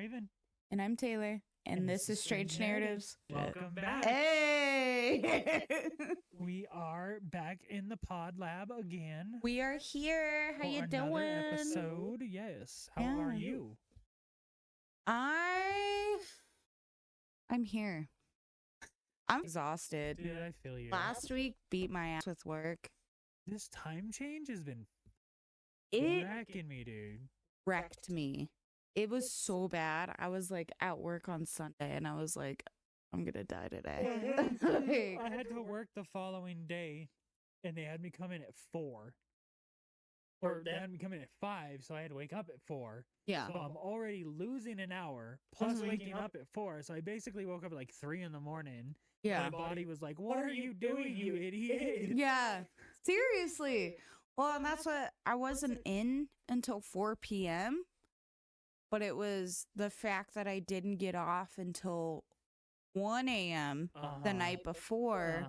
Raven. And I'm Taylor. And this is Strange Narratives. Welcome back. Hey! We are back in the pod lab again. We are here. How for you another doing? episode. Yes. How Yeah. are you? I'm here. I'm exhausted. Dude, I feel you. Last week beat my ass with work. This time change has been It wrecking me, dude. wrecked me. It was so bad. I was like at work on Sunday and I was like, I'm gonna die today. I had to work the following day and they had me come in at 4. Or they had me come in at 5, so I had to wake up at 4. Yeah. So I'm already losing an hour, plus Mhm. waking up at 4. So I basically woke up at like 3 in the morning. Yeah. My body was like, "What are you doing, you idiot?" Yeah. Seriously. Well, and that's what I wasn't in until 4 p.m. But it was the fact that I didn't get off until 1 a.m. the night before,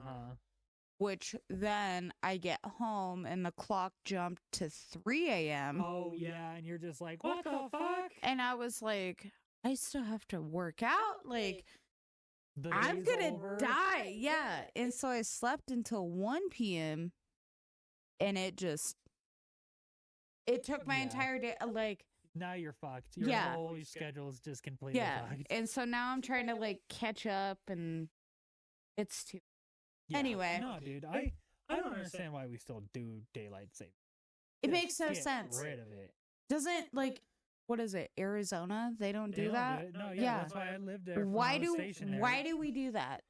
which then I get home and the clock jumped to 3 a.m. Oh, yeah. And you're just like, what the fuck? And I was like, I still have to work out. Like, The I'm day's gonna over. die. Yeah. And so I slept until 1 p.m. and it took my Yeah. entire day. Like, Now you're fucked. Your Yeah. whole schedule is just completely yeah. fucked. And so now I'm trying to like catch up and it's too. Yeah. Anyway. No, dude. I don't understand why we still do daylight saving. It Just makes no get sense. rid of it. Doesn't like, what is it? Arizona? They don't They do don't that? it. No, Yeah. That's why I lived there. Why when I was do stationed there. we do that?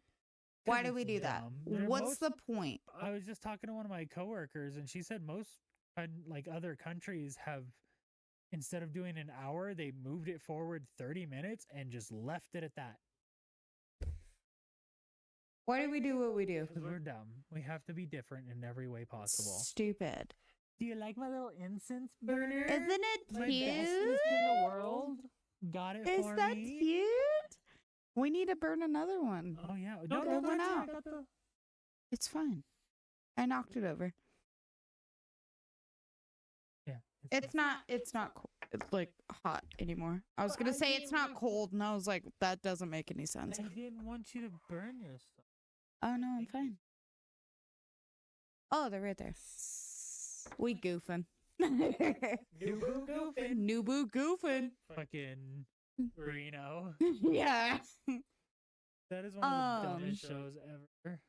'Cause Why do it's we do that? dumb. They're What's the point? I was just talking to one of my coworkers, and she said most like other countries have, instead of doing an hour, they moved it forward 30 minutes and just left it at that. Why do we do what we do? Because we're dumb. We have to be different in every way possible. Stupid. Do you like my little incense burner? Isn't it My cute? bestest in the world. Got it Is for that me. cute? We need to burn another one. Oh yeah. No, No, it went that's out. right, I got the- It's fine. I knocked it over. Yeah. It's not like hot anymore. I was gonna say it's not cold, and I was like, that doesn't make any sense. I didn't want you to burn your stuff. Oh no, I'm fine. Oh, they're right there. We goofing. Nubu goofing. Nubu goofing. Fucking Reno. Yeah. That is one of the Um, dumbest shows ever.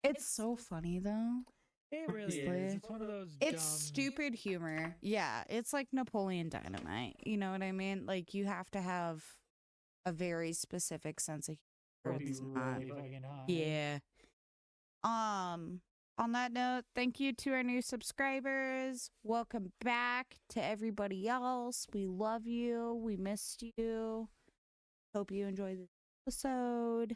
It's so funny though. It really honestly. is. It's one of those It's dumb... stupid humor. Yeah, it's like Napoleon Dynamite. You know what I mean? Like you have to have a very specific sense of Or humor. be It's not. really fucking high. Yeah. On that note, thank you to our new subscribers. Welcome back to everybody else. We love you. We missed you. Hope you enjoyed this episode.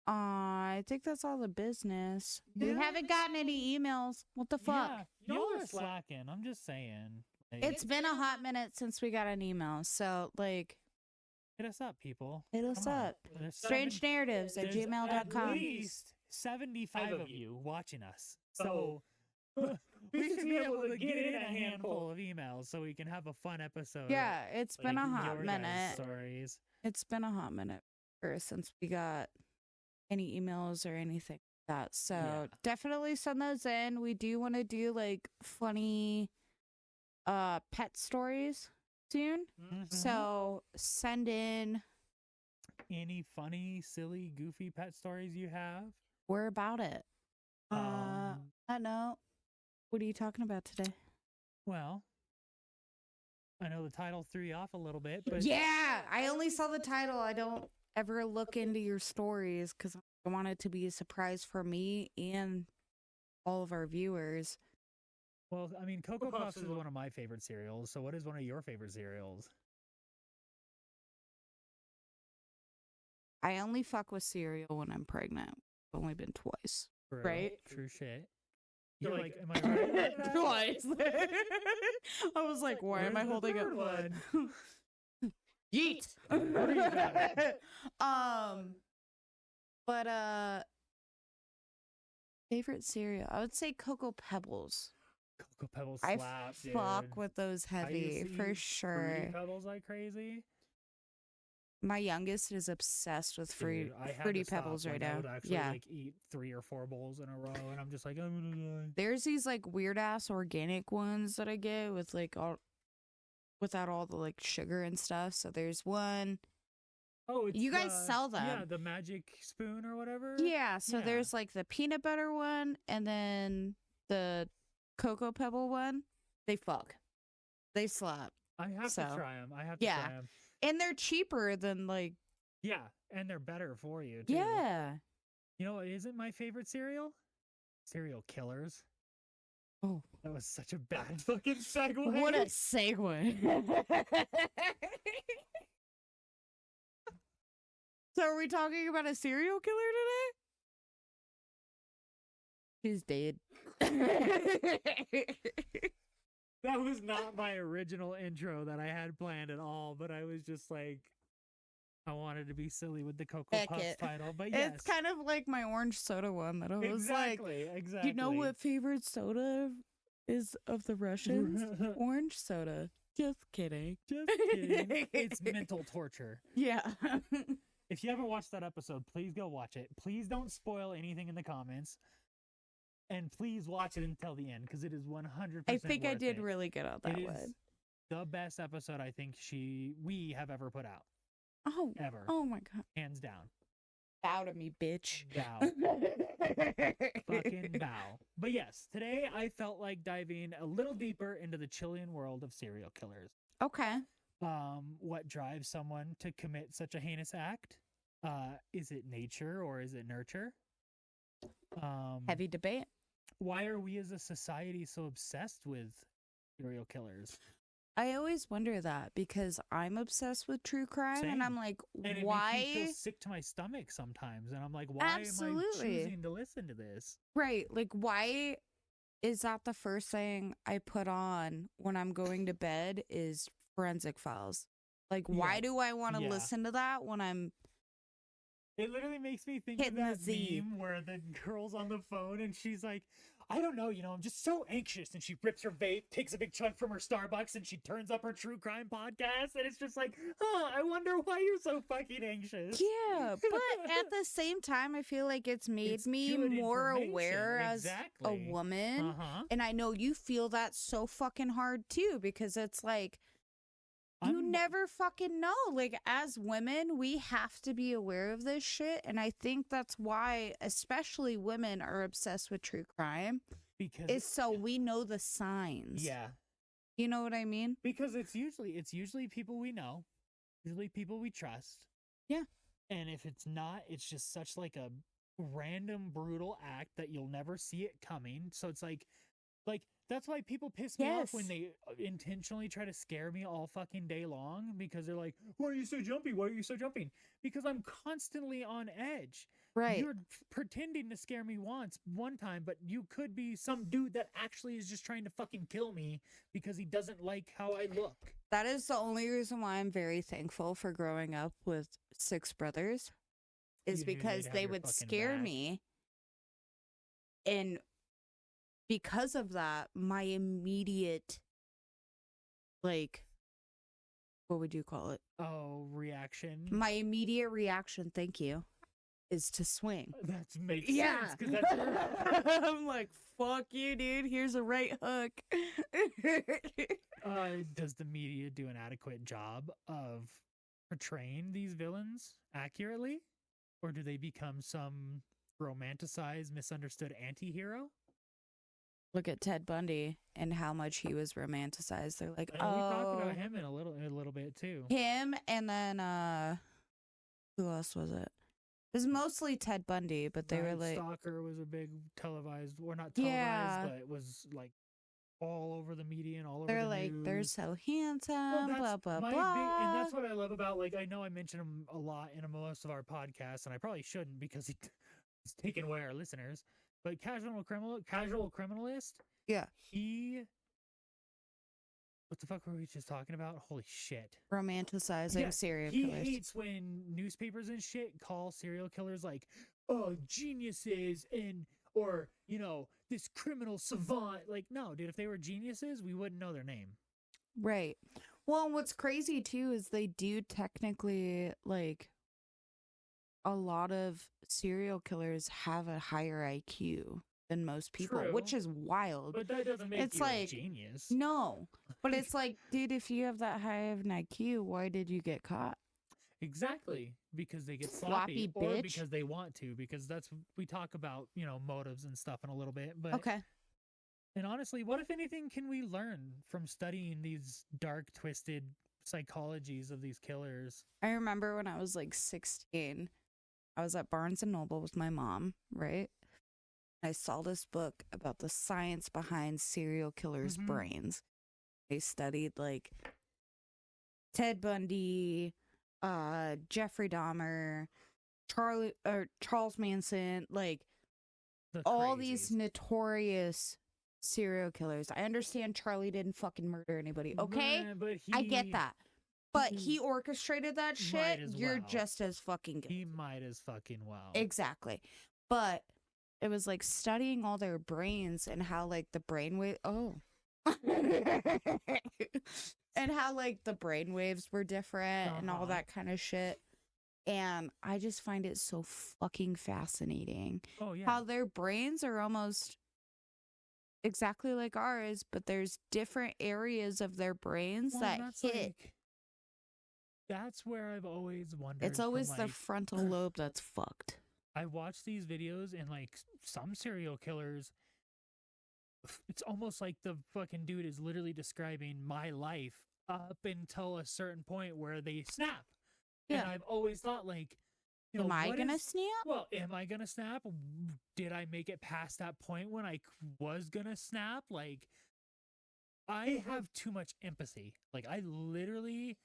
I think that's all the business. We Yeah. haven't gotten any emails. What the fuck? Yeah, y'all are slacking. I'm just saying. Like, It's been a hot minute since we got an email. So, like, hit us up, people. hit us Come on. up. There's Strange narratives at there's gmail.com. At least 75 of you watching us. So we should be able to get in a handful of emails so we can have a fun episode. Yeah, it's been a like hot your guys' minute. Stories. It's been a hot minute since we got any emails or anything like that. So Yeah. definitely send those in. We do want to do like funny pet stories soon. Mhm. So send in. Any funny, silly, goofy pet stories you have? We're about it. I know. What are you talking about today? Well, I know the title threw you off a little bit, but Yeah, I only saw the title. I don't ever look into your stories because I want it to be a surprise for me and all of our viewers. well, I mean, Cocoa Puffs is one of my favorite cereals. So, what is one of your favorite cereals? I only fuck with cereal when I'm pregnant. I've only been twice. Bro, Right? True shit. You're like, am I right? about that? Twice. I was like, why am I Where's the holding third up? one? Yeet. What are you doing? But favorite cereal, I would say Cocoa Pebbles. Cocoa Pebbles I slap, dude. fuck with those I used heavy to for eat sure. Fruity Pebbles like crazy. My youngest is obsessed with Dude, I had fruity to stop. pebbles right Like, I now. would actually Yeah. like eat 3 or 4 bowls in a row, and I'm just like, I'm gonna die. There's these like weird ass organic ones that I get with like all without all the like sugar and stuff. So there's one. Oh, it's You guys sell Yeah, them. the magic spoon or whatever. Yeah, so Yeah. there's like the peanut butter one and then the cocoa pebble one. They fuck. They slap. I have So, to try them. I have to yeah. try them. And they're cheaper than like Yeah, and they're better for you too. yeah. You know what isn't my favorite cereal? Cereal Killers. Oh. That was such a bad fucking segue. What a segue. So are we talking about a serial killer today? She's dead. That was not my original intro that I had planned at all, but I was just like, I wanted to be silly with the Cocoa Heck Puffs it. title. But yes, It's kind of like my orange soda one that I was like, exactly. do you know what favorite soda is of the Russians? Orange soda. Just kidding. Just kidding. It's mental torture. Yeah. If you haven't watched that episode, please go watch it. Please don't spoil anything in the comments. And please watch it until the end because it is 100% I think I worth did it. really good on that It one. is the best episode I think we have ever put out. Oh, Ever. oh my god. Hands down. Bow to me, bitch. Bow. Fucking bow. But yes, today I felt like diving a little deeper into the Chilean world of serial killers. Okay. What drives someone to commit such a heinous act? Is it nature or is it nurture? Heavy debate. Why are we as a society so obsessed with serial killers? I always wonder that because I'm obsessed with true crime Same. and I'm like, And it makes me why? feel sick to my stomach sometimes, and I'm like, why am I Absolutely. choosing to listen to this? Right. Like, why is that the first thing I put on when I'm going to bed is Forensic Files? Like, why Yeah. do I want to Yeah. listen to that when I'm It literally makes me think of Hitting the that Z. meme where the girl's on the phone and she's like, I don't know, I'm just so anxious. And she rips her vape, takes a big chunk from her Starbucks, and she turns up her true crime podcast. And it's just like, I wonder why you're so fucking anxious. Yeah, but at the same time, I feel like it's made It's me good more information. aware as a Exactly. woman. Uh-huh. And I know you feel that so fucking hard too, because it's like, you I'm- never fucking know. Like, as women, we have to be aware of this shit. And I think that's why, especially women, are obsessed with true crime. Because Is so we know the signs. yeah. You know what I mean? Because it's usually people we know, usually people we trust. Yeah. And if it's not, it's just such like a random brutal act that you'll never see it coming. So it's like that's why people piss me off when Yes. they intentionally try to scare me all fucking day long because they're like, "Why are you so jumpy? Why are you so jumping?" Because I'm constantly on edge. Right. You're pretending to scare me one time, but you could be some dude that actually is just trying to fucking kill me because he doesn't like how I look. That is the only reason why I'm very thankful for growing up with 6 brothers, is You knew they'd because have they your would fucking scare back. me. And because of that, my immediate, like, what would you call it? Oh, reaction. My immediate reaction, thank you, is to swing. That makes Yeah. sense because that's I'm like, fuck you, dude. Here's a right hook. does the media do an adequate job of portraying these villains accurately, or do they become some romanticized, misunderstood anti-hero? Look at Ted Bundy and how much he was romanticized. They're like, And we talked oh, about him in a little bit too. him, and then who else was it? It was mostly Ted Bundy, but they were Night like, Stalker was a big televised, or not televised, Yeah. but it was like all over the media and all over they're the like, they're news. so handsome, Well, blah that's blah my blah. and that's what I love about, like, I know I mention him a lot in most of our podcasts, and I probably shouldn't because he's taking away our listeners. But casual criminalist. Yeah. What the fuck were we just talking about? Holy shit. Romanticizing Yeah, serial He killers. hates when newspapers and shit call serial killers like, oh, geniuses or, this criminal savant. Like, no, dude, if they were geniuses, we wouldn't know their name. Right. Well, and what's crazy too is they do technically like a lot of serial killers have a higher IQ than most people, which True. is wild. But that doesn't make It's you a like genius. no, but it's like, dude, if you have that high of an IQ, why did you get caught? Exactly, because they get Sloppy sloppy, or bitch. because they want to, because that's we talk about, motives and stuff in a little bit. But Okay. and honestly, what if anything can we learn from studying these dark, twisted psychologies of these killers? I remember when I was like 16, I was at Barnes and Noble with my mom, right? I saw this book about the science behind serial killers' Mhm. brains. They studied like Ted Bundy, Jeffrey Dahmer, Charles Manson, like The all these crazies. notorious serial killers. I understand Charlie didn't fucking murder anybody, okay? But I get that. But he he orchestrated that might shit. as You're well. just as fucking He guilty. might as fucking well. Exactly. But it was like studying all their brains and how like the brainwave and how like the brain waves were different and all Uh-huh. that kind of shit. And I just find it so fucking fascinating Oh yeah. how their brains are almost exactly like ours, but there's different areas of their brains Well, that that's hit. that's where I've always wondered. It's always from, the like, frontal lobe that's fucked. I watch these videos and like some serial killers, it's almost like the fucking dude is literally describing my life up until a certain point where they snap. And Yeah. I've always thought, like, Am I what gonna is- snap? Well, am I gonna snap? Did I make it past that point when I was gonna snap? Like, I have too much empathy. Like, I literally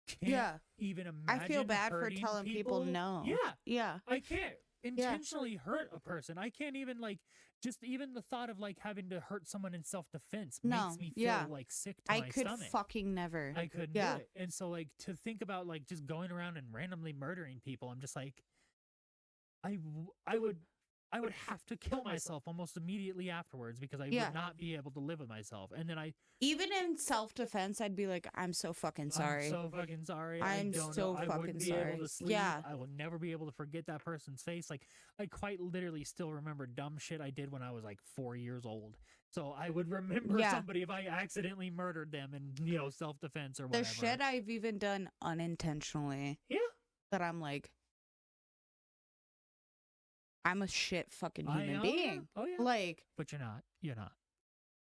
can't Yeah. even I imagine. feel bad for hurting telling people no. Yeah, Yeah. I can't intentionally hurt a person. I can't even, like, just even the thought of like having to hurt someone in self-defense No, makes me feel yeah. like sick to I my could stomach. fucking never. I couldn't Yeah. do it. And so, like, to think about like just going around and randomly murdering people, I'm just like, I would have to kill myself almost immediately afterwards because I Yeah. would not be able to live with myself. And then Even in self-defense, I'd be like, I'm so fucking sorry. I'm so fucking sorry. I'm I don't so know. I fucking wouldn't be sorry. able to sleep. Yeah. I will never be able to forget that person's face. Like, I quite literally still remember dumb shit I did when I was like 4 years old. So I would remember Yeah. somebody if I accidentally murdered them in, self-defense or The whatever. shit I've even done unintentionally Yeah. that I'm like, I'm a shit fucking I human know, being. Yeah. Oh yeah. Like, But you're not. You're not.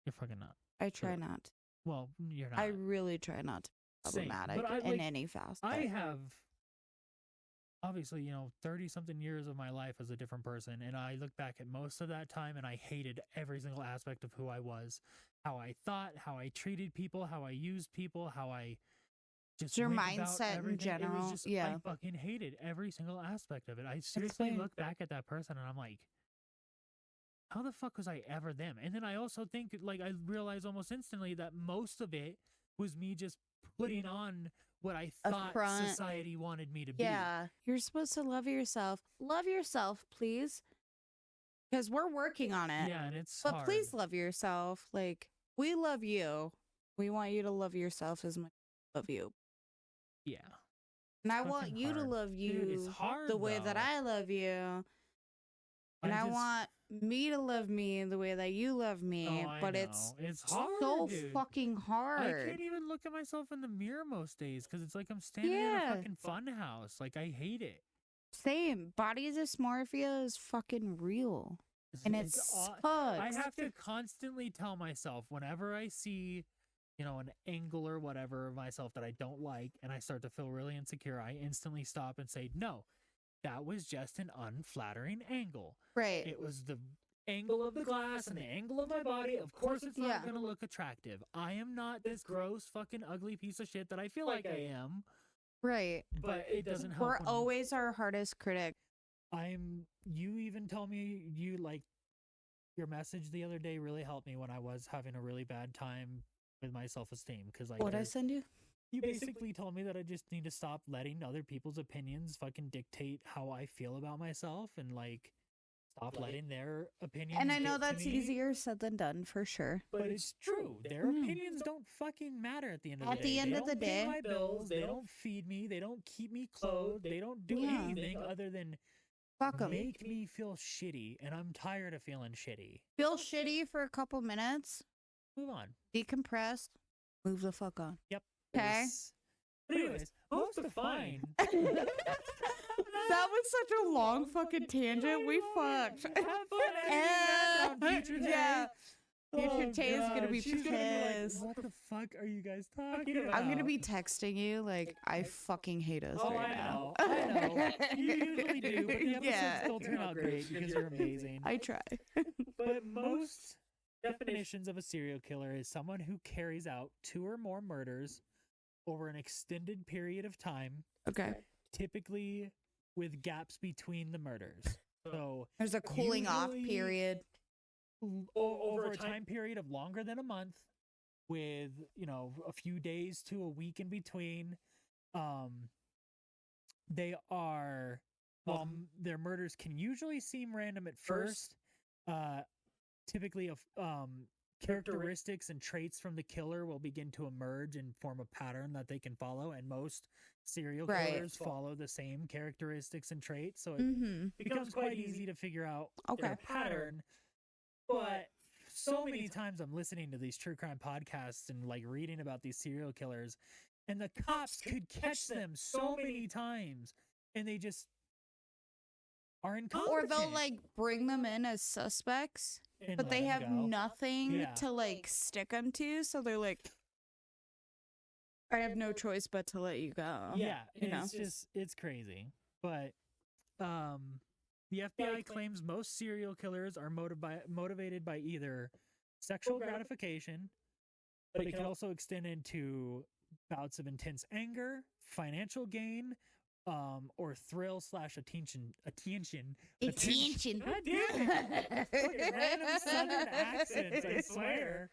You're fucking not. I try Sure. not. Well, you're not. I really try not to be Same. problematic But I, in like, any fast. I have obviously, 30 something years of my life as a different person. And I look back at most of that time and I hated every single aspect of who I was, how I thought, how I treated people, how I used people, how I just Your went about mindset in everything. It was general, just, yeah. I fucking hated every single aspect of it. I seriously same. look back at that person and I'm like, how the fuck was I ever them? And then I also think, like, I realize almost instantly that most of it was me just putting on what I A thought front. society wanted me to be. Yeah. You're supposed to love yourself. Love yourself, please. Because we're working on it. Yeah, and it's But hard. please love yourself. Like, we love you. We want you to love yourself as much as we love you. Yeah. And I Fucking want you to hard. love you Dude, it's hard, the way that though. I love you. And I just- want me to love me the way that you love me. Oh, I but know. it's hard, so dude. fucking I hard. can't even look at myself in the mirror most days because it's like I'm standing in Yeah. a fucking fun house. Like, I hate it. Same. Body dysmorphia is fucking real. And it sucks. I have to constantly tell myself whenever I see, an angle or whatever of myself that I don't like and I start to feel really insecure, I instantly stop and say, no, that was just an unflattering angle. Right. It was the angle of the glass and the angle of my body. Of course, it's not Yeah. going to look attractive. I am not this gross, fucking ugly piece of shit that I feel like I am, Right. but it doesn't help. We're when always our hardest critic. you even tell me your message the other day really helped me when I was having a really bad time with my self-esteem because like What'd I send you? you basically told me that I just need to stop letting other people's opinions fucking dictate how I feel about myself and like stop letting their opinions. And I know get to that's me. easier said than done for sure. But it's true. Their opinions don't fucking matter at the end of the day. At the end They of the don't pay day- my bills. They don't feed me. They don't keep me clothed. They don't do Yeah. anything other than Fuck 'em. make me feel shitty. And I'm tired of feeling shitty. Feel shitty for a couple minutes, Move on. decompress, move the fuck on. Yep. Okay. But anyways, most of fine. That was such a long fucking tangent. We fucked. Have fun editing that down, Future Tay. Yeah. Future Tay is gonna God, be she's gonna be like, pissed. what the fuck are you guys talking about? I'm gonna be texting you like I fucking hate us Oh, right I now. know. I know. You usually do, but the episodes Yeah. still turn out great because you're amazing. I try. But most definitions of a serial killer is someone who carries out 2 or more murders over an extended period of time, Okay. typically with gaps between the murders. So There's a cooling off Usually- period. over a time period of longer than a month, with a few days to a week in between. They are their murders can usually seem random at first. Typically of characteristics and traits from the killer will begin to emerge and form a pattern that they can follow, and most serial Right. killers follow the same characteristics and traits, so it Mm-hmm. becomes quite easy to figure out Okay. their pattern. But so many times I'm listening to these true crime podcasts and like reading about these serial killers, and the cops could catch them so many times, and they just are Or incompetent. they'll like bring them in as suspects, and but let they 'em have go. nothing Yeah. to like stick them to, so they're like, I have no choice but to let you go. Yeah, you and know? it's crazy. But the FBI claims most serial killers are motivated by either sexual gratification, but it can also extend into bouts of intense anger, financial gain, or thrill / attention. Attention. God damn it. Fucking random southern accents, I swear.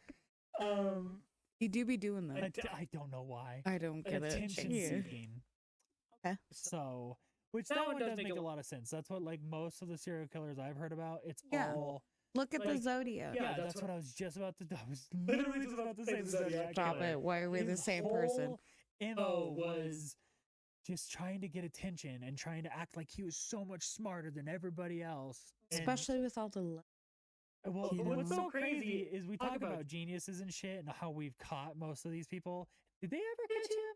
You do be doing that. I don't know why. I don't get it. Attention Yeah. seeking. Okay. So, which that one does make a lot of sense. That's what like most of the serial killers I've heard about. It's Yeah. all Look at the Like, Zodiac. yeah. That's what I was just about to. I was literally just about to say the Zodiac Stop killer. it. Why are we the His same person? whole MO was just trying to get attention and trying to act like he was so much smarter than everybody else. And- Especially with all the. well, you what's know? so crazy is we talk about geniuses and shit and how we've caught most of these people. Did they ever catch him?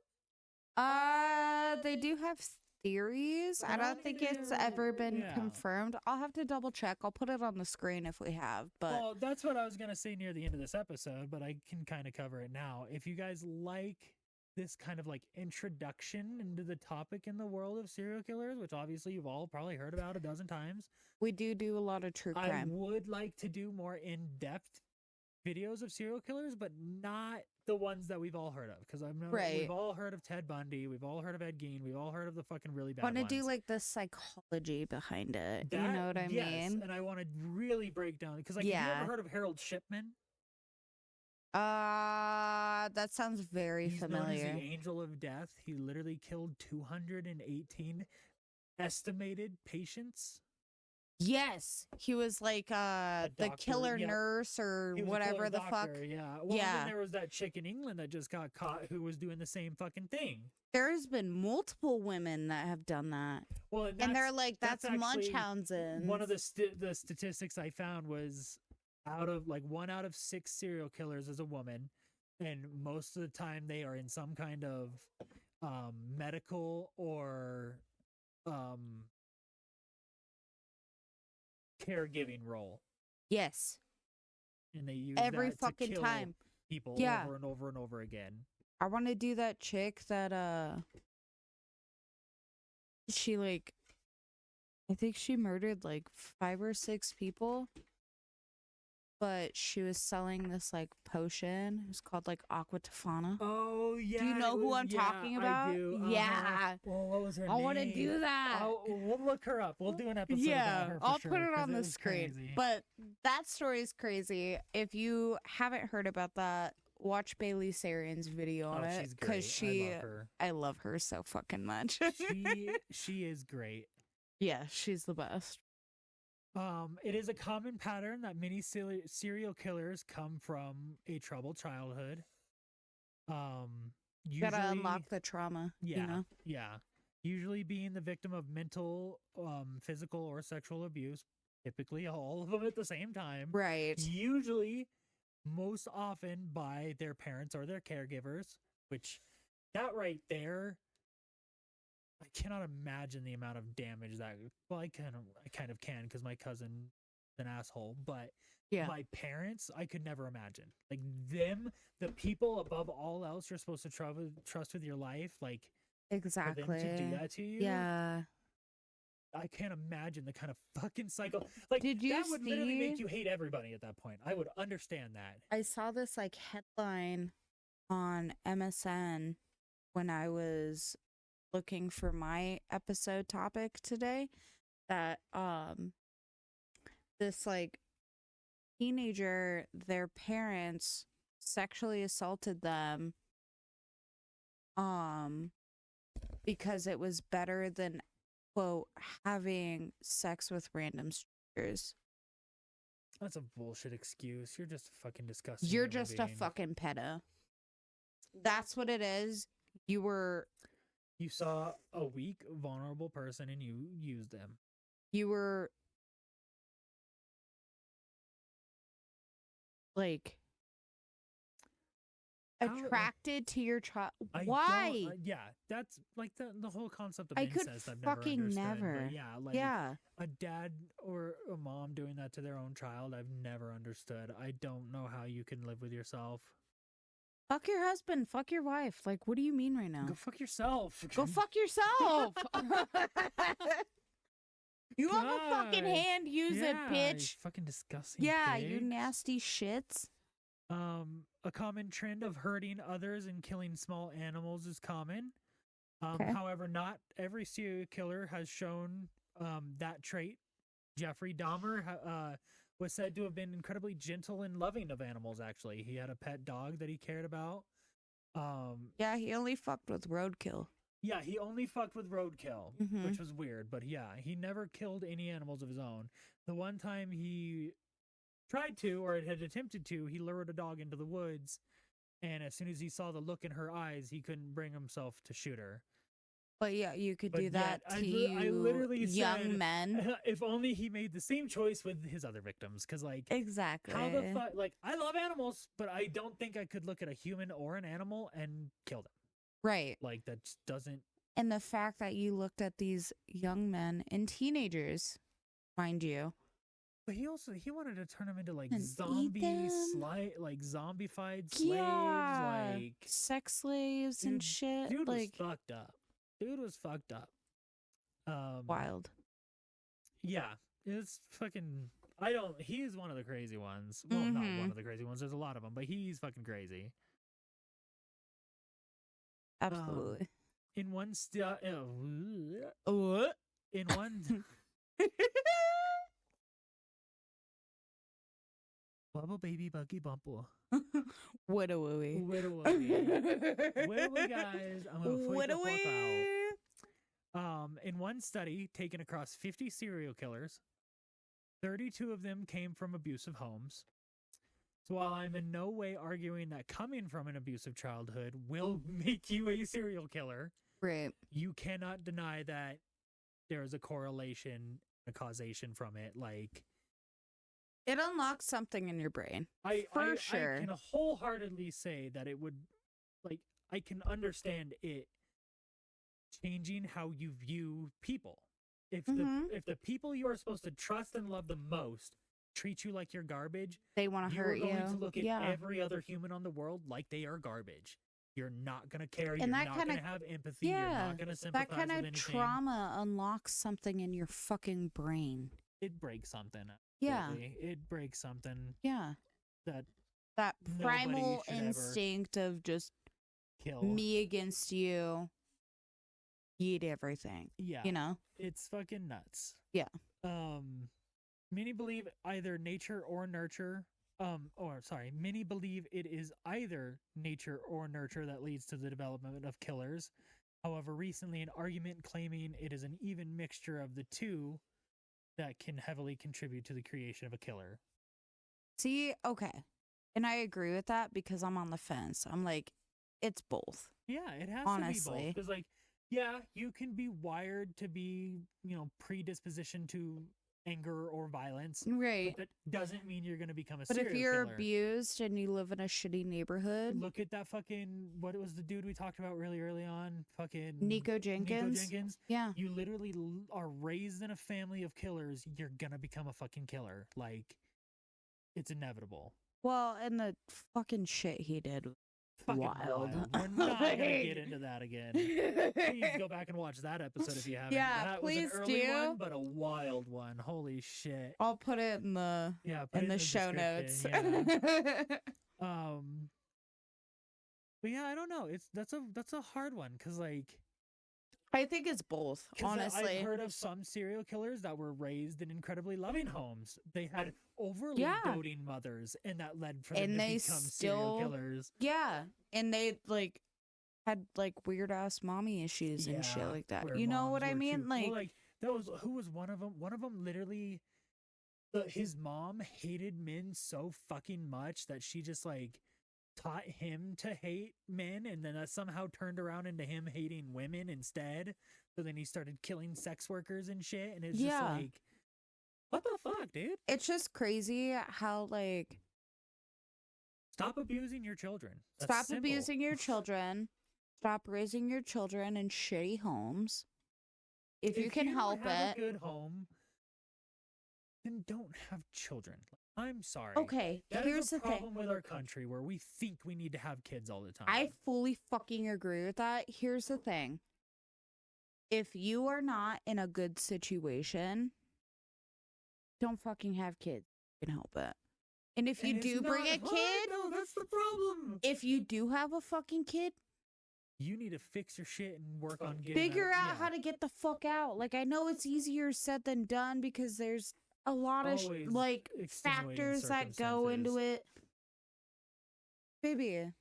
They do have theories. I don't think it's ever been Yeah. confirmed. I'll have to double check. I'll put it on the screen if we have. But Well, that's what I was gonna say near the end of this episode, but I can kind of cover it now. If you guys like this kind of like introduction into the topic in the world of serial killers, which obviously you've all probably heard about a dozen times, we do a lot of true I crime. would like to do more in-depth videos of serial killers, but not the ones that we've all heard of. Because I know Right. we've all heard of Ted Bundy, we've all heard of Ed Gein, we've all heard of the fucking really bad Want to ones. do like the psychology behind it. You That- know what I yes, mean? and I want to really break down because like have you Yeah. ever heard of Harold Shipman? That sounds very He's known as familiar. the Angel of Death. He literally killed 218 estimated patients. Yes, he was like the doctor, killer yep. nurse or He was a whatever killer the fuck. doctor, yeah. Well, Yeah. then there was that chick in England that just got caught who was doing the same fucking thing. There's been multiple women that have done that, Well, and they're like, "That's actually Munchausen." one of the statistics I found was out of like 1 out of 6 serial killers is a woman, and most of the time they are in some kind of medical or caregiving role, Yes, and they use every that to fucking kill time. people Yeah. over and over and over again. I want to do that chick that she like I think she murdered like 5 or 6 people, but she was selling this like potion. It was called like Aqua Tofana. Oh yeah, Do you know who I'm talking about? I do. Yeah. Well, what was her I name? want to do that. We'll look her up. We'll do an episode Yeah, about her. For I'll sure, put it 'cause on the was screen. crazy. But that story is crazy. If you haven't heard about that, watch Bailey Sarian's video on it she's great. she, I love her. I love her so fucking much. She is great. Yeah, she's the best. It is a common pattern that many serial killers come from a troubled childhood. Gotta Usually, unlock the trauma, yeah, you know? yeah. Usually being the victim of mental, physical, or sexual abuse. Typically, all of them at the same time. Right. Usually, most often by their parents or their caregivers, which that right there, I cannot imagine the amount of damage that. Well, I kind of can because my cousin is an asshole, but Yeah. my parents, I could never imagine. Like them, the people above all else you're supposed to trust with your life, like Exactly. for them to do that to you. Yeah. I can't imagine the kind of fucking cycle. Like, Did you that would literally make see- you hate everybody at that point. I would understand that. I saw this like headline on MSN when I was looking for my episode topic today that this like teenager, their parents sexually assaulted them because it was better than, quote, having sex with random strangers. That's a bullshit excuse. You're just a fucking disgusting. You're human just a being. fucking pedo. That's what it is. You saw a weak, vulnerable person and you used them. You were like How- attracted to your child. I Why? don't- yeah, that's like the whole concept of I could incest. I've fucking never understood. never. But yeah, like Yeah. a dad or a mom doing that to their own child, I've never understood. I don't know how you can live with yourself. Fuck your husband. Fuck your wife. Like, what do you mean right now? Go fuck yourself. Go fuck yourself. You have a fucking God. hand, use it, Yeah, you bitch. fucking disgusting. Yeah, you pigs. nasty shits. A common trend of hurting others and killing small animals is common. Okay. However, not every serial killer has shown that trait. Jeffrey Dahmer was said to have been incredibly gentle and loving of animals. Actually, he had a pet dog that he cared about. Yeah, he only fucked with roadkill. Yeah, he only fucked with roadkill, Mhm. which was weird. But yeah, he never killed any animals of his own. The one time he tried to, or had attempted to, he lured a dog into the woods, and as soon as he saw the look in her eyes, he couldn't bring himself to shoot her. But yeah, you could But do yet, that I to li- I literally young said- men. If only he made the same choice with his other victims, because like, Exactly. how the fuck? Like, I love animals, but I don't think I could look at a human or an animal and kill them. Right. Like, that just doesn't. And the fact that you looked at these young men and teenagers, mind you. But he wanted to turn them into like And eat zombie them? like zombified slaves. Yeah. Like, Sex slaves and Dude- shit. dude like was fucked up. Dude was fucked up. wild. Yeah, it's fucking. He's one of the crazy ones. Well, not Mhm. one of the crazy ones. There's a lot of them, but he's fucking crazy. Absolutely. In one What? in one Bubble baby buggy bumble. Widowy. Widowy guys, I'm gonna freak the fuck Widowy. out. In one study taken across 50 serial killers, 32 of them came from abusive homes. So while I'm in no way arguing that coming from an abusive childhood will make you a serial killer, Right. you cannot deny that there's a correlation, a causation from it. Like, It unlocks something in your brain. I sure. can wholeheartedly say that it would, like, I can understand it changing how you view people. If Mhm. the people you are supposed to trust and love the most treat you like you're garbage, They want to you're hurt going you. to look at yeah. every other human on the world like they are garbage. You're not gonna care. You're And that not kinda- gonna have empathy. You're yeah, not gonna sympathize that kind with of anything. trauma unlocks something in your fucking brain. It breaks something. Yeah. absolutely. It breaks something Yeah. that That Nobody primal should ever instinct of just kill. me against you. Eat everything. Yeah. You know? It's fucking nuts. Yeah. Many believe either nature or nurture. Many believe it is either nature or nurture that leads to the development of killers. However, recently an argument claiming it is an even mixture of the two that can heavily contribute to the creation of a killer. See, okay. And I agree with that because I'm on the fence. I'm like, it's both. Yeah, it has to be Honestly. both. Because, like, yeah, you can be wired to be, predisposition to anger or violence. Right. But that doesn't mean you're going to become a But serial if you're killer. abused and you live in a shitty neighborhood, Look at that fucking, what was the dude we talked about really early on? Fucking Nico Jenkins. Nico Jenkins. Yeah. You literally are raised in a family of killers. You're going to become a fucking killer. Like, it's inevitable. Well, and the fucking shit he did was Fucking wild. We're not going to get into that again. Please go back and watch that episode if you haven't. Yeah, that please was an early do. one, but a wild one. Holy shit. I'll put it in the Yeah, put in it the show notes. description, yeah. But yeah, I don't know. That's a hard one because, like, I think it's both, 'cause honestly. I've heard of some serial killers that were raised in incredibly loving homes. They had overly Yeah. doting mothers, and that led for them And to they become still- serial killers. Yeah, and they like had like weird ass mommy issues and shit like that. where You know what moms I were mean? too- Like, well, that was who was one of them. One of them literally, his mom hated men so fucking much that she just like taught him to hate men, and then that somehow turned around into him hating women instead. So then he started killing sex workers and shit, and it's just Yeah. like, what the fuck, dude? it's just crazy how like Stop abusing your children. That's stop simple. abusing your children, stop raising your children in shitty homes. If you can help have it. a good home, then don't have children. I'm sorry. Okay, That here's is the a thing. problem with our country where we think we need to have kids all the time. I fully fucking agree with that. Here's the thing. If you are not in a good situation, don't fucking have kids. You can help it. And if you And it's do bring a not hard, kid, though, that's the problem. if you do have a fucking kid, You need to fix your shit and work on getting figure out yeah. how to get the fuck out. Like, I know it's easier said than done because there's a lot of Always like extenuating factors that go into circumstances. it. Baby,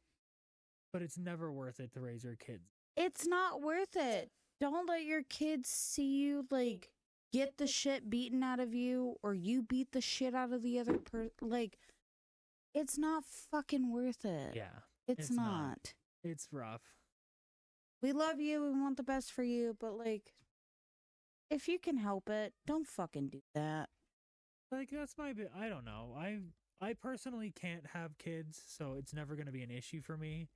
But it's never worth it to raise your kids. it's not worth it. Don't let your kids see you like get the shit beaten out of you or you beat the shit out of the other person. Like, it's not fucking worth it. Yeah. It's it's not. not. It's rough. We love you. We want the best for you. But, like, if you can help it, don't fucking do that. Like, that's my I don't know. I personally can't have kids, so it's never going to be an issue for me.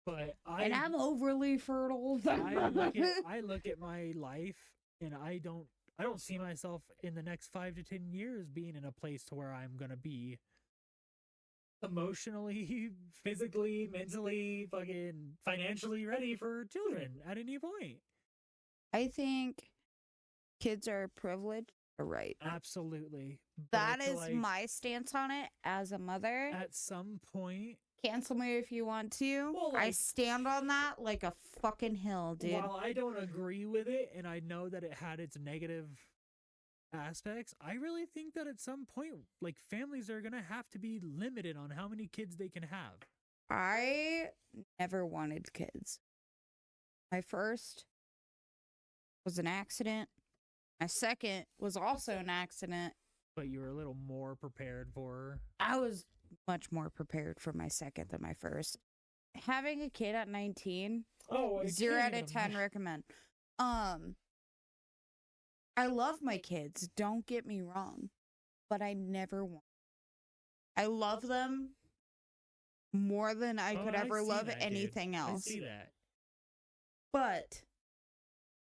But And I'm overly fertile. I look at my life, and I don't see myself in the next 5 to 10 years being in a place to where I'm going to be emotionally, physically, mentally, fucking financially ready for children at any point. I think kids are a privilege, a right. Absolutely. But That I feel is like my stance on it as a mother. at some point, Cancel me if you want to. Well, I like- stand on that like a fucking hill, dude. while I don't agree with it, and I know that it had its negative aspects, I really think that at some point, like, families are gonna have to be limited on how many kids they can have. I never wanted kids. My first was an accident. My second was also an accident. But you were a little more prepared for. I was much more prepared for my second than my first. Having a kid at 19, Oh, 0 out of 10 recommend. I love my kids, don't get me wrong, but I never want. I love them more than I could ever love anything I else. see that. But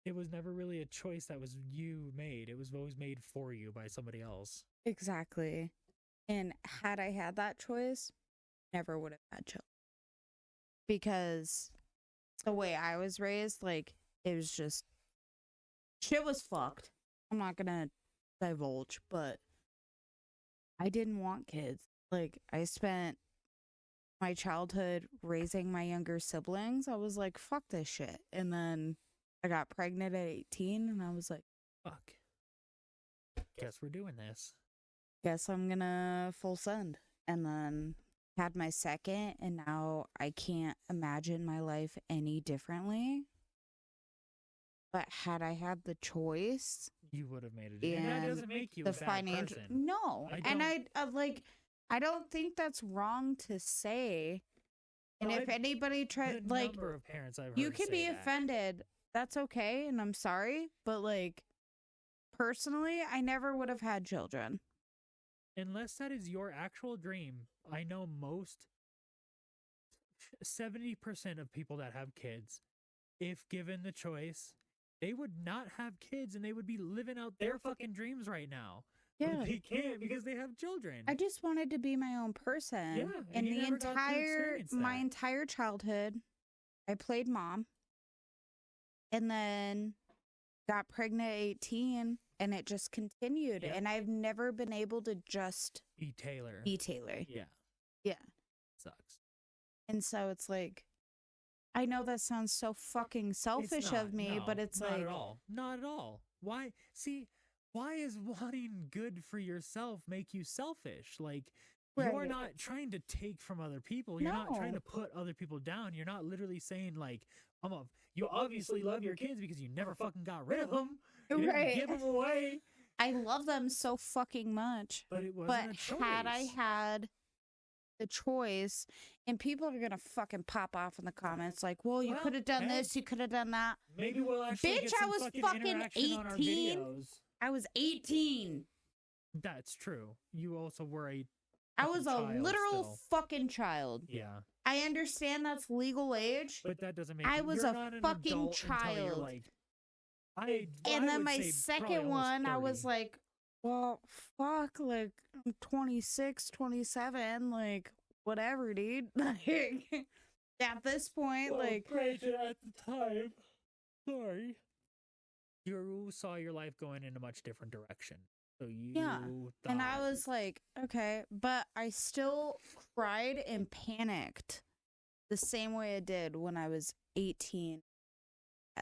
It was never really a choice that was you made. It was always made for you by somebody else. exactly. And had I had that choice, never would have had children. Because the way I was raised, like, it was just shit was fucked. I'm not gonna divulge, but I didn't want kids. Like, I spent my childhood raising my younger siblings. I was like, fuck this shit. And then I got pregnant at 18 and I was like, Fuck. Guess we're doing this. guess I'm gonna full send. And then had my second, and now I can't imagine my life any differently. But had I had the choice, You would have made it, and that And doesn't make you the a bad financial person. no, I and don't- like I don't think that's wrong to say. And No, if anybody The tries, like, number of parents I've heard you can say be that. offended. That's okay, and I'm sorry, but like, personally, I never would have had children. Unless that is your actual dream. I know 70% of people that have kids, if given the choice, they would not have kids and they would be living out their fucking dreams right now. Yeah. But they can't because they have children. I just wanted to be my own person. Yeah, and and you the never got to experience my that. entire childhood, I played mom, and then got pregnant at 18, and it just continued. Yeah. And I've never been able to just E. Taylor. be Taylor. Yeah. Yeah. Sucks. And so it's like, I know that sounds so fucking selfish It's not, of me, no, but it's not like, at all. Not at all. Why? See, why is wanting good for yourself make you selfish? Like, you're Right. not trying to take from other people. You're not trying No. to put other people down. You're not literally saying like, you obviously love your kids because you never fucking got rid of them. You didn't Right. give them away. I love them so fucking much. But it wasn't But a choice. had I had the choice, and people are gonna fucking pop off in the comments like, well, you Well, could have done hey. this, you could have done that. Maybe we'll actually Bitch, get I some was fucking fucking interaction on our 18. videos. I was 18. That's true. You also were a I fucking was a child literal still. fucking child. Yeah. I understand that's legal age. But that doesn't make I you, was you're a not an fucking adult until you're child. like, And then would my say probably second almost one, I was 30. like, well, fuck, like, I'm 26, 27, like, whatever, dude. Like, at this point, Well, like, granted, at the time, sorry, you saw your life going in a much different direction. So you Yeah, and I thought- was like, okay, but I still cried and panicked the same way I did when I was 18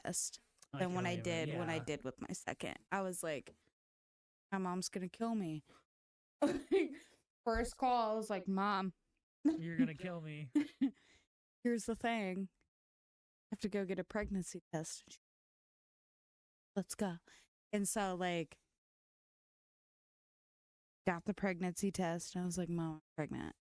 test I than can when I only did when I yeah. did with my second. I was like, my mom's gonna kill me. First call, I was like, Mom, You're gonna kill me. here's the thing. I have to go get a pregnancy test. Let's go. And so, like, got the pregnancy test. And I was like, Mom, I'm pregnant.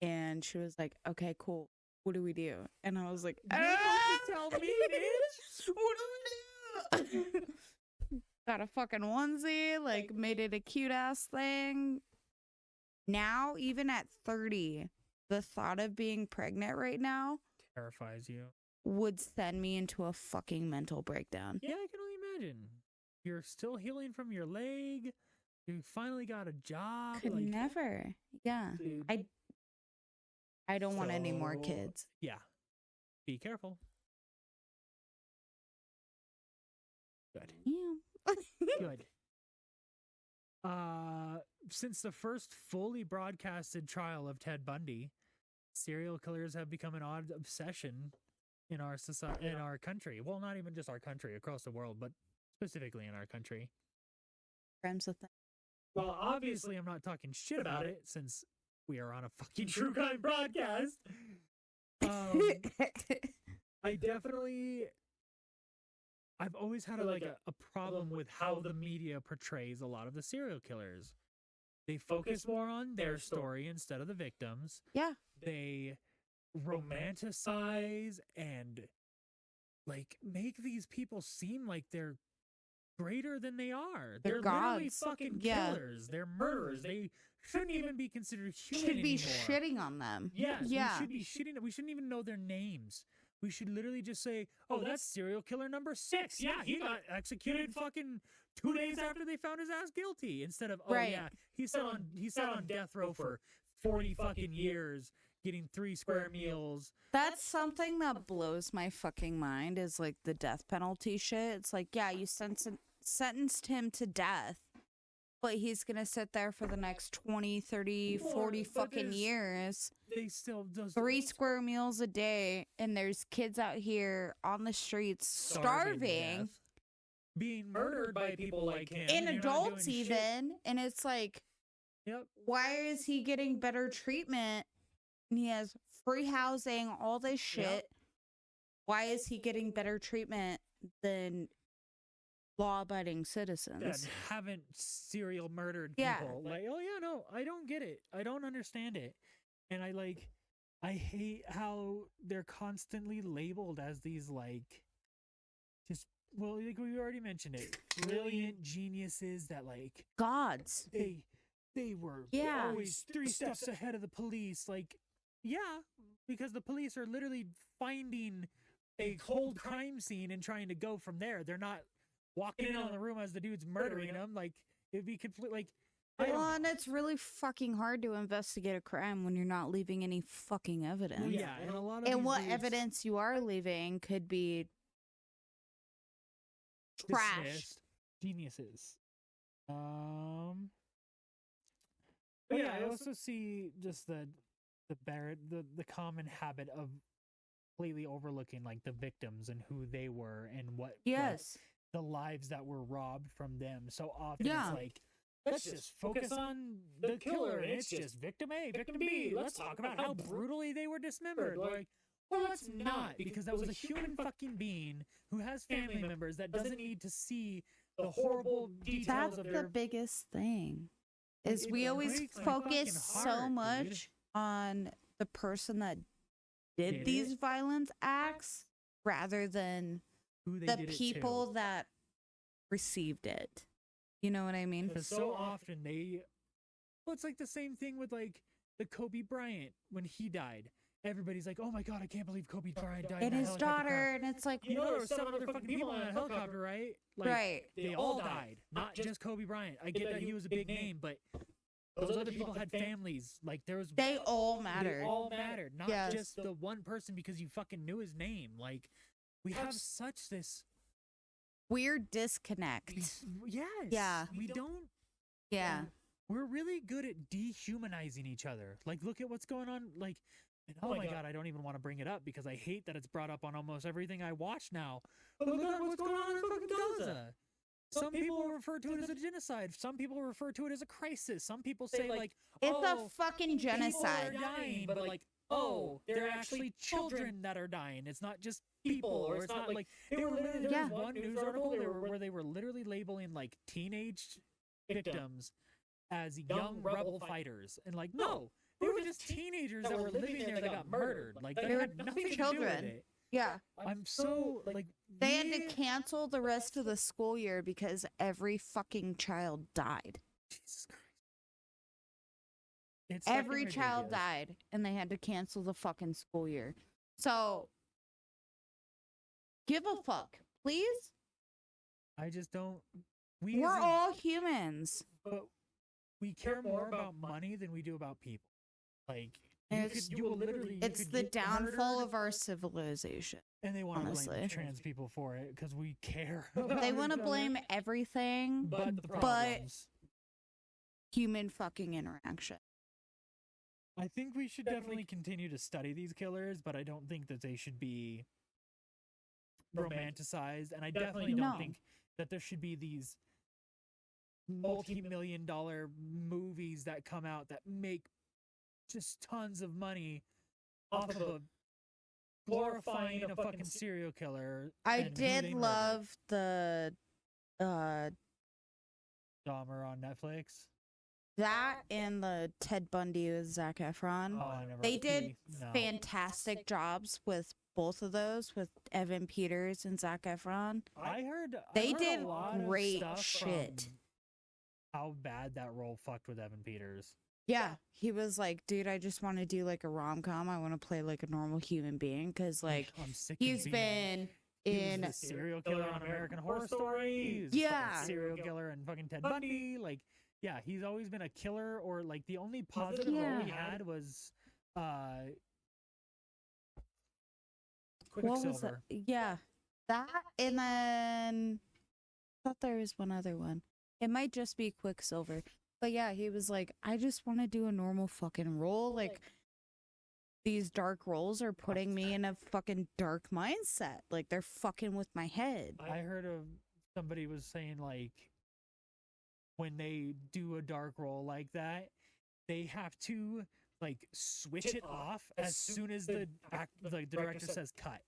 And she was like, okay, cool. What do we do? And I was like, You don't have to tell me, bitch. what do we do? Got a fucking onesie, like, made it a cute ass thing. Now, even at 30, the thought of being pregnant right now Terrifies you. would send me into a fucking mental breakdown. Yeah, I can only imagine. You're still healing from your leg. You finally got a job. Could like, never. Yeah. dude, I don't want any more So- kids. yeah. Be careful. Good. Yeah. Good. Since the first fully broadcasted trial of Ted Bundy, serial killers have become an odd obsession in our society, in our country. Well, not even just our country, across the world, but specifically in our country. Crimes with them. Well, obviously, I'm not talking shit about it since we are on a fucking true crime broadcast. I definitely, I've always had a problem with how the media portrays a lot of the serial killers. They focus more on their story instead of the victims. Yeah. They romanticize and like make these people seem like they're greater than they are. They're literally gods. fucking Yeah. killers. They're murderers. They shouldn't even be considered human Should be anymore. shitting on them. Yes, Yeah. we should be shitting. We shouldn't even know their names. We should literally just say, "Oh, that's serial killer number 6. Yeah, he got executed fucking 2 days after they found his ass guilty." Instead of, "Oh Right. yeah, he sat on death row for 40 fucking years, getting 3 square meals." That's something that blows my fucking mind is like the death penalty shit. It's like, yeah, you sentenced him to death, but he's gonna sit there for the next 20, 30, Well, 40 but fucking there's- years. They still does 3 square meals a day, and there's kids out here on the streets starving to starving. death, being murdered by people like him, And you're not doing adults shit. even. And it's like, Yep. why is he getting better treatment? And he has free housing, all this shit. Yep. Why is he getting better treatment than law-abiding that citizens. haven't serial murdered Yeah. people. Like, oh yeah, no, I don't get it. I don't understand it. And I hate how they're constantly labeled as these like just well, like we already mentioned it, brilliant geniuses that like Gods. they were Yeah. always 3 steps ahead of the police. Like, yeah, because the police are literally finding a cold crime scene and trying to go from there. They're not walking in on the room as the dude's murdering them. Like, it'd be complete. Like, I don't Well, and know. it's really fucking hard to investigate a crime when you're not leaving any fucking evidence. Yeah, and a lot of And these what dudes evidence you are leaving could be trash. dismissed. Geniuses. But yeah, I also see just the common habit of completely overlooking like the victims and who they were and what like, Yes. the lives that were robbed from them. So often Yeah. it's like, let's just focus on the killer and it's just victim A, victim B. Let's talk about how brutally they were dismembered. Like, well, let's not, because that was a human fucking being who has family members that doesn't need to see the horrible details That's of the their biggest thing. Like, Is it we always breaks my fucking focus heart, so dude. much on the person that Did did these it? violent acts rather than who they the did it to. people that received it. You know what I mean? Because so often well, it's like the same thing with like the Kobe Bryant when he died. Everybody's like, "Oh my god, I can't believe Kobe Bryant died." And in a his helicopter crash." daughter, and it's like, You know, there were 7 other fucking people in that helicopter, right? Like, right. They all died, not just Kobe Bryant. I get that he was a big name, but those other people had families. Like there was, They all they mattered. all mattered, not Yes. just the one person because you fucking knew his name. Like we have such this. Weird disconnect. Yes. Yeah. We don't. Yeah. We're really good at dehumanizing each other. Like, look at what's going on. Like, and oh my god, I don't even want to bring it up because I hate that it's brought up on almost everything I watch now. But look at what's going on in fucking Gaza. Some people refer to it as a genocide. Some people refer to it as a crisis. Some people say like, It's oh, a fucking people genocide. are dying, but like, oh, they're actually children that are dying. It's not just people, or it's not like they were literally. There was one news article where they were literally labeling like teenage victims as young rebel fighters, and like, no, they were just teenagers that were living there that got murdered. Like they were had nothing to do with children. it. Yeah. I'm so like They had to we- cancel the rest of the school year because every fucking child died. Jesus Christ. It's fucking Every child ridiculous. died, and they had to cancel the fucking school year. So, give a fuck, please. I just don't. We We're as a- all humans. but we care more about money than we do about people. Like you will literally. you It's could the get downfall murdered, of our civilization. and they want to honestly. blame trans people for it because we care. They about want to each other. blame everything but the problems. human fucking interaction. I think we should definitely continue to study these killers, but I don't think that they should be romanticized, and I definitely don't No. think that there should be these multi-million-dollar movies that come out that make just tons of money off of a glorifying a fucking serial killer. I and who did they murdered. love the Dahmer on Netflix. that and the Ted Bundy with Zac Efron. Oh, I never. They did no. fantastic jobs with both of those, with Evan Peters and Zac Efron. I heard They heard a did lot of great stuff shit. from how bad that role fucked with Evan Peters. Yeah, he was like, dude, I just want to do like a rom-com. I want to play like a normal human being because like I'm sick of he's being- been he was in the serial killer on American Horror Story. He's Yeah. fucking serial killer and fucking Ted Bundy. Like, yeah, he's always been a killer. Or like the only positive role he Yeah. had was what was that? Quicksilver. Yeah, that and then I thought there was one other one. It might just be Quicksilver, but yeah, he was like, I just want to do a normal fucking role. Like these dark roles are putting me in a fucking dark mindset. Like they're fucking with my head. I heard of somebody was saying like when they do a dark role like that, they have to like switch it off as soon as the director says cut.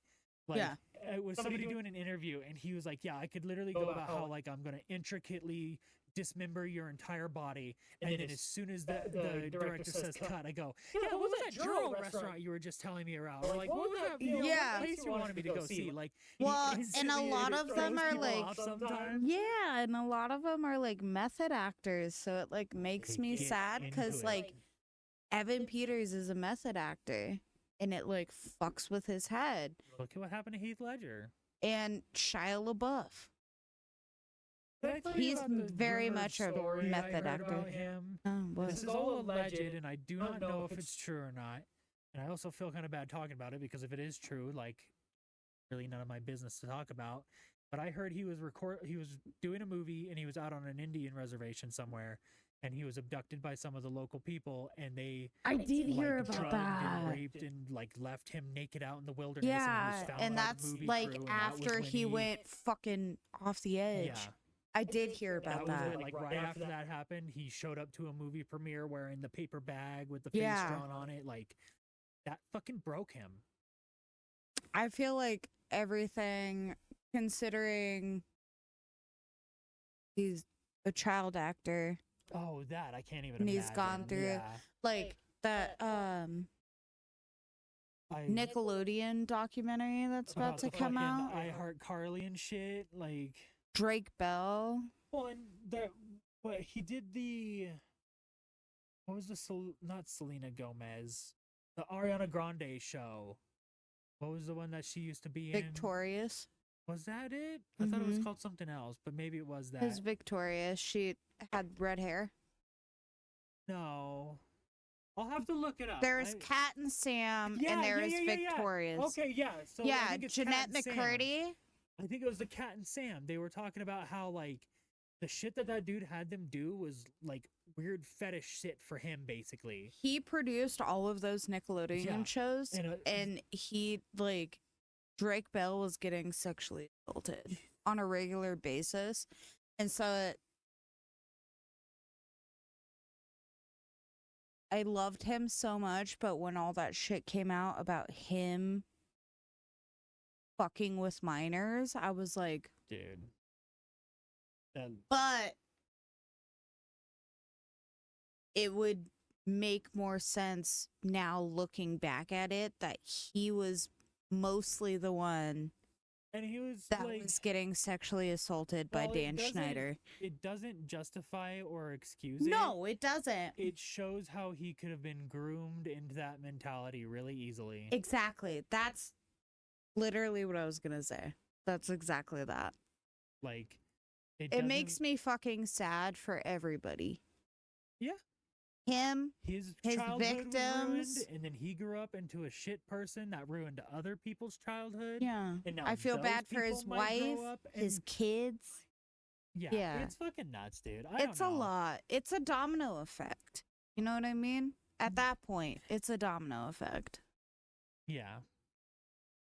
Like, Yeah. it was somebody doing an interview, and he was like, "Yeah, I could literally go about how like I'm gonna intricately dismember your entire body, and then as soon as the director says cut, I go, yeah, what was that Juro restaurant you were just telling me about? Or like, what was that Yeah. place you wanted me to go see? Like, Well, and a lot of them are like, sometimes. yeah, and a lot of them are like method actors, so it like makes They me get sad into because it. like Evan Peters is a method actor, and it like fucks with his head. Look at what happened to Heath Ledger. And Shia LaBeouf. Did I tell you He's about the very rumored much a story I method heard actor. about him? Oh, what? This is all alleged, and I do not know if it's true or not. And I also feel kind of bad talking about it because if it is true, like, really none of my business to talk about. But I heard he was doing a movie, and he was out on an Indian reservation somewhere, and he was abducted by some of the local people, and they I did hear like, about drugged that. and raped and like left him naked out in the wilderness. Yeah, and, he was found and by the that's movie like crew, and that was after when he went fucking off the edge. Yeah. I did hear about That was that. it. Like right after that happened, he showed up to a movie premiere wearing the paper bag with the face Yeah. drawn on it. Like that fucking broke him. I feel like everything, considering he's a child actor, Oh, that I can't even. And he's imagine. gone through- Yeah. like that Nickelodeon documentary that's about to the come fucking out. I Heart Carly and shit. Like, Drake Bell. well, and that. But he did the. What was the not Selena Gomez, the Ariana Grande show? What was the one that she used to be in? Victorious. Was that it? I thought it was Mhm. called something else, but maybe it was that. His Victorious. She had red hair. No. I'll have to look it up. There was Cat and Sam, and there was Victorious. Okay, yeah. So I Yeah, think it's Jeanette Cat and Sam. McCurdy. I think it was the Cat and Sam. They were talking about how like the shit that dude had them do was like weird fetish shit for him, basically. He produced all of those Nickelodeon Yeah. shows, And, and he like Drake Bell was getting sexually assaulted on a regular basis, and so I loved him so much, but when all that shit came out about him fucking with minors, I was like, dude. That, but it would make more sense now looking back at it that he was mostly the one and he was that like, was getting sexually assaulted by well, Dan Schneider. It doesn't justify or excuse it. No, it doesn't. It shows how he could have been groomed into that mentality really easily. Exactly. That's literally what I was going to say. That's exactly that. Like, It makes me fucking sad for everybody. Yeah. Him, his childhood was ruined, victims. and then he grew up into a shit person that ruined other people's childhood. yeah. And now I feel those bad for people his might grow wife, up his and- kids. yeah. It's fucking nuts, dude. I It's a don't know. lot. It's a domino effect. You know what I mean? At that point, it's a domino effect. Yeah.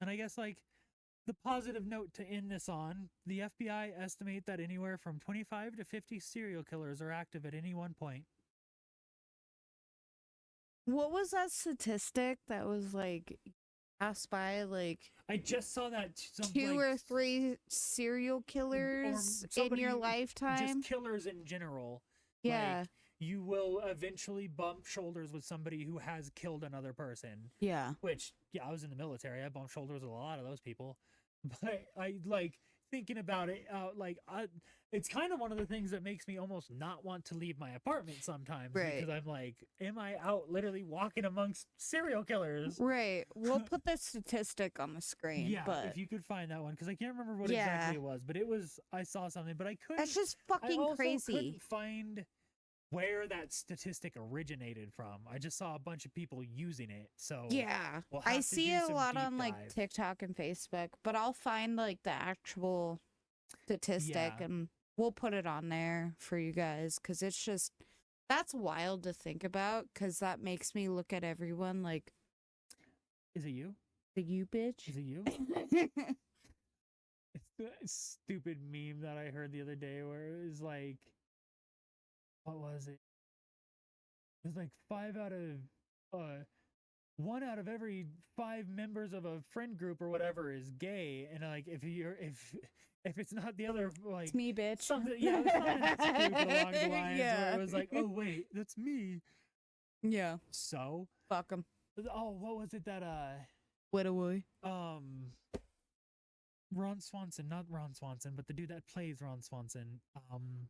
And I guess, like, the positive note to end this on, the FBI estimate that anywhere from 25 to 50 serial killers are active at any one point. What was that statistic that was like passed by like I just saw that two or three serial killers in your somebody- lifetime? just killers in general. Yeah. Like, you will eventually bump shoulders with somebody who has killed another person. Yeah. Which, yeah, I was in the military. I bumped shoulders with a lot of those people. But I like thinking about it. It's kind of one of the things that makes me almost not want to leave my apartment sometimes. Right. Because I'm like, am I out literally walking amongst serial killers? Right. We'll put the statistic on the screen. Yeah, but if you could find that one, because I can't remember what Yeah. exactly it was, but it was. I saw something, but I couldn't. that's just I fucking also crazy. couldn't find where that statistic originated from. I just saw a bunch of people using it. So Yeah. we'll I have to see do it a some lot deep on like dive. TikTok and Facebook, but I'll find like the actual statistic Yeah. and we'll put it on there for you guys because it's just that's wild to think about because that makes me look at everyone like Is it you? the you bitch. Is it you? It's the stupid meme that I heard the other day where it was like, what was it? It was like 5 out of one out of every 5 members of a friend group or whatever is gay, and like if it's not the other, like It's me, bitch. something, yeah, it was something stupid along the lines where Yeah. it was like, oh wait, that's me. Yeah. So, Fuck him. oh, what was it that What away. Ron Swanson, not Ron Swanson, but the dude that plays Ron Swanson.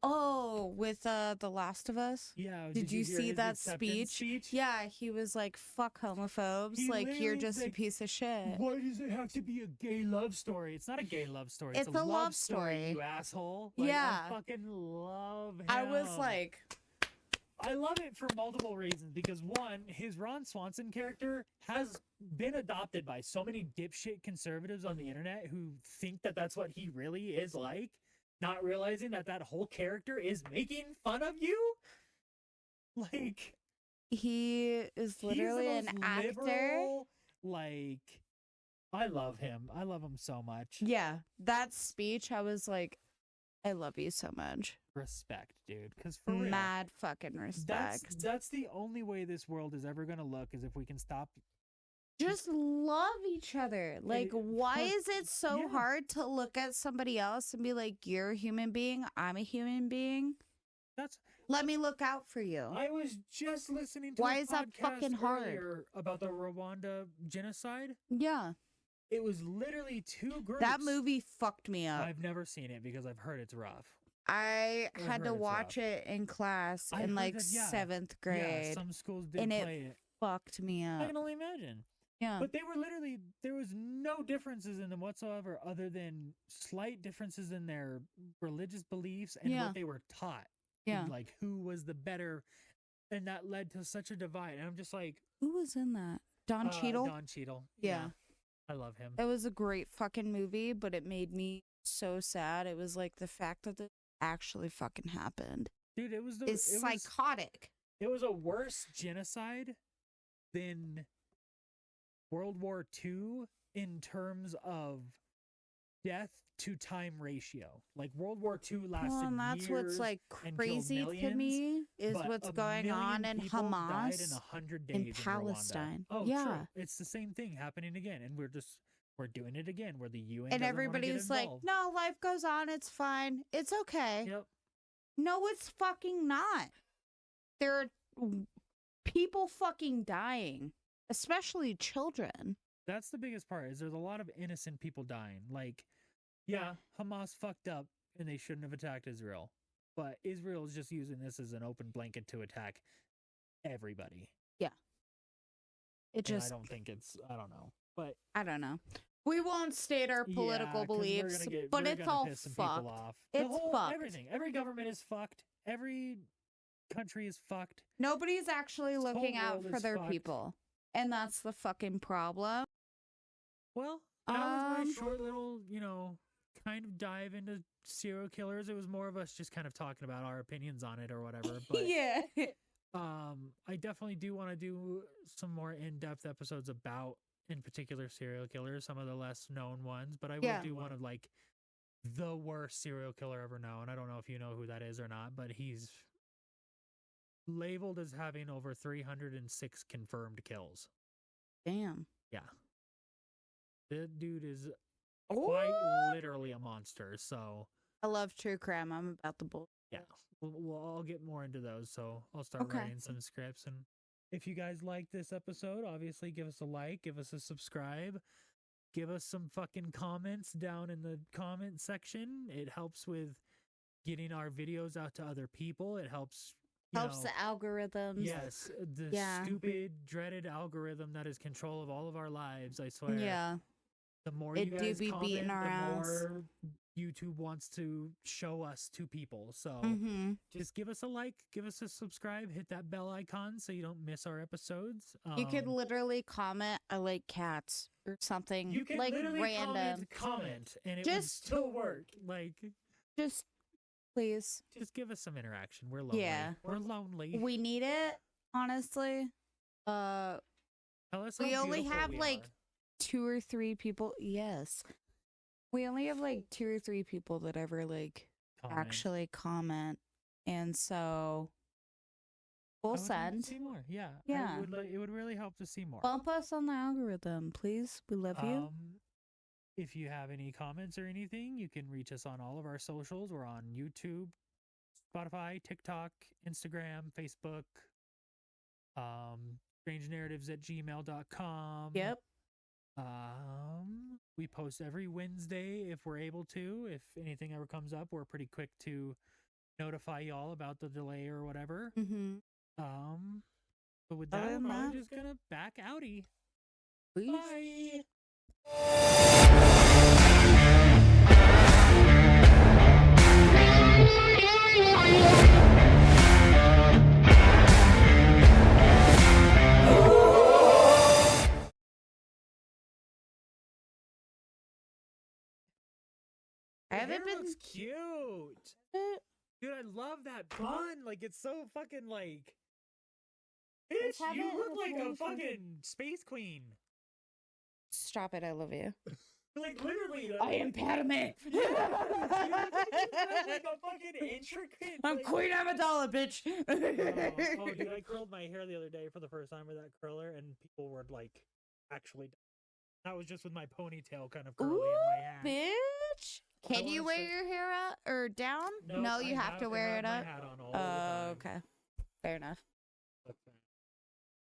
Oh, with The Last of Us? Yeah. Did you hear see his that acceptance speech? Yeah, he was like, fuck homophobes. He Like, you're literally just a said, piece of shit. Why does it have to be a gay love story? It's not a gay love story. It's a a love story. you asshole. Like, Yeah. I fucking love him. I was like, I love it for multiple reasons because one, his Ron Swanson character has been adopted by so many dipshit conservatives on the internet who think that that's what he really is like, not realizing that that whole character is making fun of you. Like, he is literally he's the an most actor. liberal, like, I love him. I love him so much. Yeah, that speech, I was like, I love you so much. Respect, dude. Because for real, Mad fucking respect. that's the only way this world is ever gonna look is if we can stop. Just love each other. Like, why for- is it so yeah. hard to look at somebody else and be like, you're a human being, I'm a human being? That's Let me look out for you. I was just listening to Why a is that podcast fucking hard? earlier about the Rwanda genocide. Yeah. It was literally 2 groups. That movie fucked me up. I've never seen it because I've heard it's rough. I I've had heard to it's watch rough. it in class I in heard like that, yeah. 7th Yeah, grade. some schools did and it play it. Fucked me I up. can only imagine. Yeah. But they were literally, there was no differences in them whatsoever other than slight differences in their religious beliefs and Yeah. what they were taught. Yeah. And, like who was the better. And that led to such a divide. And I'm just like, Who was in that? Don Cheadle? Don Cheadle. Yeah. I love him. It was a great fucking movie, but it made me so sad. It was like the fact that this actually fucking happened Dude, it was is psychotic. it was a worse genocide than World War II in terms of death to time ratio. Like World War II lasted Well, and that's what's years like and killed crazy to millions, me is but what's a going on million in people died in Hamas 100 days in Rwanda. Palestine. Oh, Yeah. true. It's the same thing happening again, and we're doing it again. Where the UN And doesn't wanna get everybody's like, involved. no, life goes on. It's fine. It's okay. Yep. No, it's fucking not. There are people fucking dying, especially children. That's the biggest part. Is there's a lot of innocent people dying. Like, yeah, Hamas fucked up, and they shouldn't have attacked Israel. But Israel is just using this as an open blanket to attack everybody. It And just, I don't think it's. I don't know. But I don't know. We won't state our political 'cause we're beliefs, gonna get- but we're it's gonna all piss some people fucked. off. It's fucked. Everything. Every government is fucked. Every country is fucked. Nobody's actually This whole looking out world for is their fucked. people. And that's the fucking problem. Well, that was my Um, short little, kind of dive into serial killers. It was more of us just kind of talking about our opinions on it or whatever. But yeah. I definitely do want to do some more in-depth episodes about, in particular, serial killers, some of the less known ones. But I will Yeah. do one of like the worst serial killer ever known. I don't know if you know who that is or not, but he's labeled as having over 306 confirmed kills. Damn. Yeah. The dude is Oh, quite literally a monster. So I love true crime. I'm about the bull. yeah, I'll get more into those. So I'll start Okay. writing some scripts. And if you guys like this episode, obviously give us a like, give us a subscribe, give us some fucking comments down in the comment section. It helps with getting our videos out to other people. It helps. Helps the algorithms. Yes, the Yeah. stupid, dreaded algorithm that is control of all of our lives. I swear. Yeah. The more It you do guys be comment, beating our the ass. more YouTube wants to show us to people. So Mm-hmm. just give us a like, give us a subscribe, hit that bell icon so you don't miss our episodes. You could Um, literally comment, I like cats or something you can like literally random. comment, and it would Just- still work. Like, Just please. just give us some interaction. We're lonely. Yeah. We're lonely. We need it, honestly. Tell us we how only beautiful have we like are. 2 or 3 people. Yes. We only have like 2 or 3 people that ever like Comment. actually comment. And so We'll I would like to send. see more. Yeah. Yeah. It would really help to see more. Bump us on the algorithm, please. We love you. If you have any comments or anything, you can reach us on all of our socials. We're on YouTube, Spotify, TikTok, Instagram, Facebook, strangenarratives@gmail.com. Yep. We post every Wednesday if we're able to. If anything ever comes up, we're pretty quick to notify y'all about the delay or whatever. Mm-hmm. But with Other that, than I'm that- just gonna back outie. Please. Bye. I Your haven't hair been. looks cute. Dude, I love that bun. Like, it's so fucking like. Bitch, have you it look in a like a ponytail. fucking space queen. Stop it! I love you. Like, literally. I am Padme. Yeah, you look like a fucking intricate. I'm like- Queen Amidala, bitch. Oh, dude, I curled my hair the other day for the first time with that curler, and people were like, actually. That was just with my ponytail kind of curly Ooh, in my hat. bitch. I Can you wanna wear say- your hair up or down? Nope, No, I you have to I wear have it my up. hat on all the time. Okay. Fair enough. Okay.